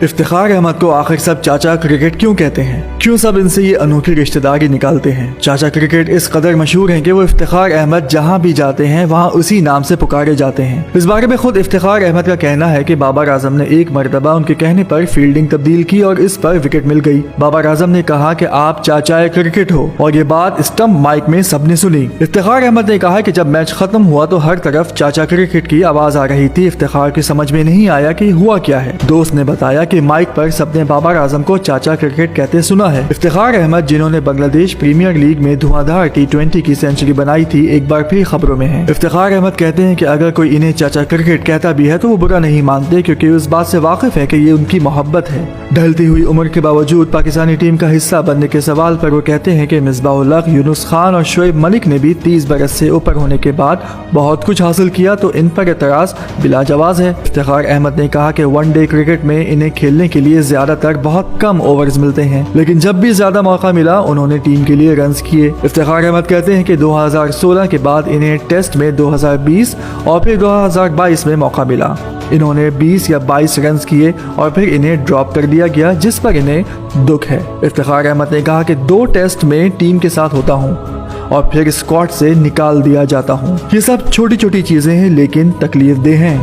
इफ्तिखार अहमद को आखिर सब चाचा क्रिकेट क्यों कहते हैं? क्यों सब इनसे ये अनोखी रिश्तेदारी निकालते हैं? चाचा क्रिकेट इस कदर मशहूर हैं कि वो इफ्तिखार अहमद जहां भी जाते हैं वहां उसी नाम से पुकारे जाते हैं। इस बारे में खुद इफ्तिखार अहमद का कहना है कि बाबर आजम ने एक मरतबा उनके कहने पर फील्डिंग तब्दील की और इस पर विकेट मिल गई। बाबर आजम ने कहा कि आप चाचा क्रिकेट हो, और ये बात स्टंप माइक में सबने सुनी। इफ्तिखार अहमद ने कहा कि जब मैच खत्म हुआ तो हर तरफ चाचा क्रिकेट की आवाज आ रही थी। इफ्तिखार की समझ में नहीं आया कि हुआ क्या है। दोस्त ने बताया कि माइक पर सबने बाबर आजम को चाचा क्रिकेट कहते सुना है। इफ्तिखार अहमद, जिन्होंने बांग्लादेश प्रीमियर लीग में धुआंधार T20 की सेंचुरी बनाई थी, एक बार फिर खबरों में हैं। इफ्तिखार अहमद कहते हैं कि अगर कोई इन्हें चाचा क्रिकेट कहता भी है तो वो बुरा नहीं मानते, क्योंकि उस बात से वाकिफ है कि ये उनकी मोहब्बत है। ढलती हुई उम्र के बावजूद पाकिस्तानी टीम का हिस्सा बनने के सवाल पर वो कहते हैं कि मिसबाह-उल-हक, यूनुस खान और शोएब मलिक ने भी 30 बरस से ऊपर होने के बाद बहुत कुछ हासिल किया, तो इन पर एतराज बिलाजवाज है। इफ्तिखार अहमद ने कहा कि वनडे क्रिकेट में इन्हें खेलने के लिए ज्यादातर बहुत कम ओवर्स मिलते हैं, लेकिन जब भी ज्यादा मौका मिला उन्होंने टीम के लिए रन्स किए। इफ्तिखार अहमद कहते हैं कि 2016 के बाद इन्हें टेस्ट में 2020 और फिर 2022 में मौका मिला। इन्होंने 20 या 22 रन्स किए और फिर इन्हें ड्रॉप कर दिया गया, जिस पर इन्हें दुख है। इफ्तिखार अहमद ने कहा कि 2 टेस्ट में टीम के साथ होता हूँ और फिर स्क्वाड से निकाल दिया जाता हूँ। ये सब छोटी छोटी चीजें हैं, लेकिन तकलीफ देह हैं।